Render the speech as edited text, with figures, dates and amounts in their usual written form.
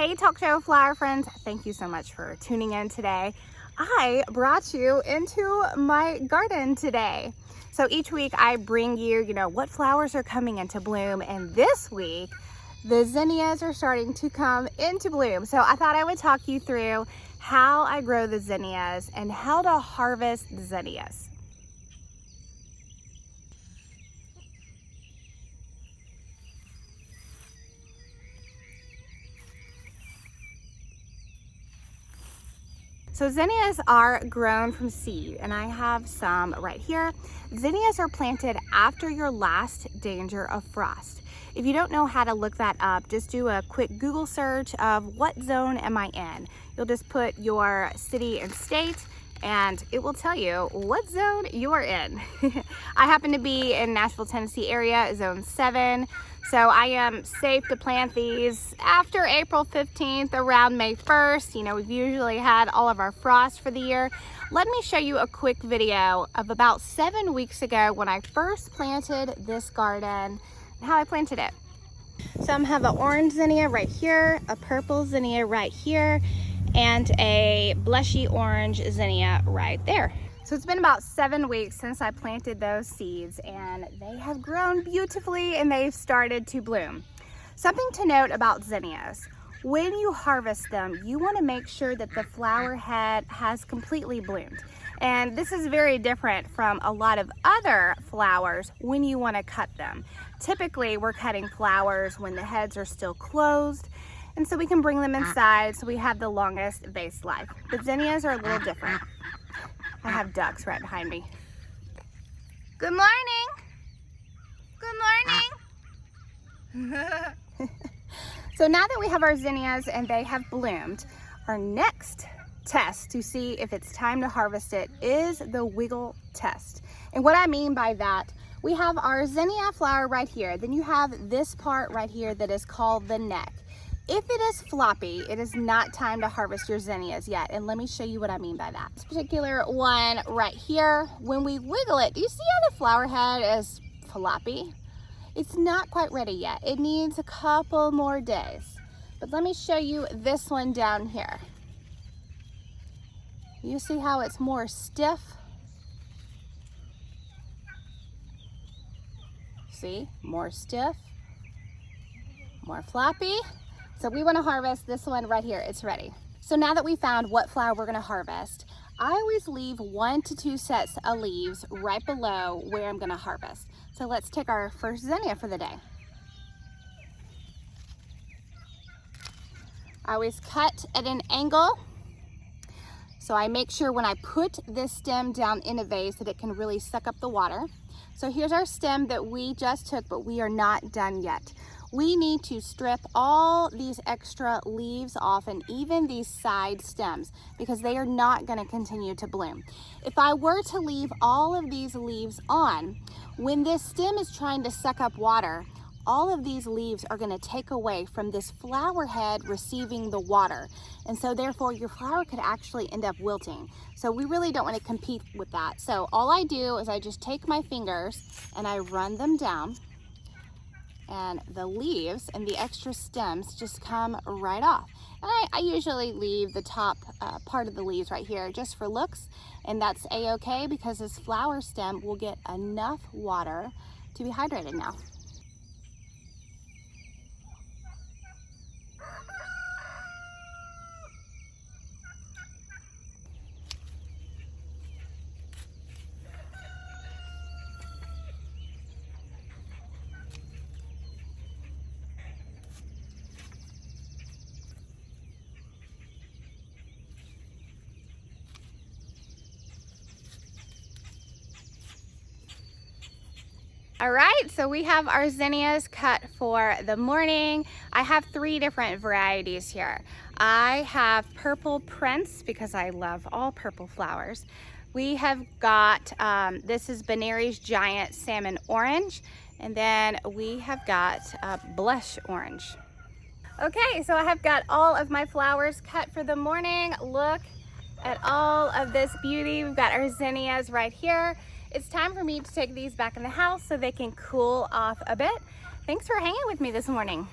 Hey Talk Show flower friends, thank you so much for tuning in today. I brought you into my garden today. So each week I bring you, what flowers are coming into bloom, and this week the zinnias are starting to come into bloom. So I thought I would talk you through how I grow the zinnias and how to harvest the zinnias. So zinnias are grown from seed, and I have some right here. Zinnias are planted after your last danger of frost. If you don't know how to look that up, just do a quick Google search of what zone am I in. You'll just put your city and state and it will tell you what zone you're in. I happen to be in Nashville, Tennessee area, zone 7. So I am safe to plant these after April 15th, around May 1st. We've usually had all of our frost for the year. Let me show you a quick video of about 7 weeks ago when I first planted this garden and how I planted it. So I have an orange zinnia right here, a purple zinnia right here, and a blushy orange zinnia right there. So it's been about 7 weeks since I planted those seeds, and they have grown beautifully and they've started to bloom. Something to note about zinnias: when you harvest them, you want to make sure that the flower head has completely bloomed. And this is very different from a lot of other flowers when you want to cut them. Typically, we're cutting flowers when the heads are still closed, and so we can bring them inside so we have the longest vase life. But zinnias are a little different. I have ducks right behind me. Good morning. Good morning. So now that we have our zinnias and they have bloomed, our next test to see if it's time to harvest it is the wiggle test. And what I mean by that, we have our zinnia flower right here. Then you have this part right here that is called the neck. If it is floppy, it is not time to harvest your zinnias yet. And let me show you what I mean by that. This particular one right here, when we wiggle it, do you see how the flower head is floppy? It's not quite ready yet. It needs a couple more days. But let me show you this one down here. You see how it's more stiff? See, more stiff, more floppy. So we want to harvest this one right here. It's ready. So now that we found what flower we're going to harvest, I always leave 1 to 2 sets of leaves right below where I'm going to harvest. So let's take our first zinnia for the day. I always cut at an angle, so I make sure when I put this stem down in a vase that it can really suck up the water. So here's our stem that we just took, but we are not done yet. We need to strip all these extra leaves off, and even these side stems, because they are not going to continue to bloom. If I were to leave all of these leaves on, when this stem is trying to suck up water, all of these leaves are going to take away from this flower head receiving the water. And so therefore your flower could actually end up wilting. So we really don't want to compete with that. So all I do is I just take my fingers and I run them down, and the leaves and the extra stems just come right off. And I usually leave the top part of the leaves right here just for looks, and that's a-okay because this flower stem will get enough water to be hydrated now. All right, so we have our zinnias cut for the morning. I have 3 different varieties here. I have purple prince because I love all purple flowers. We have got, this is Benari's Giant Salmon Orange, and then we have got Blush Orange. Okay, so I have got all of my flowers cut for the morning. Look at all of this beauty. We've got our zinnias right here. It's time for me to take these back in the house so they can cool off a bit. Thanks for hanging with me this morning.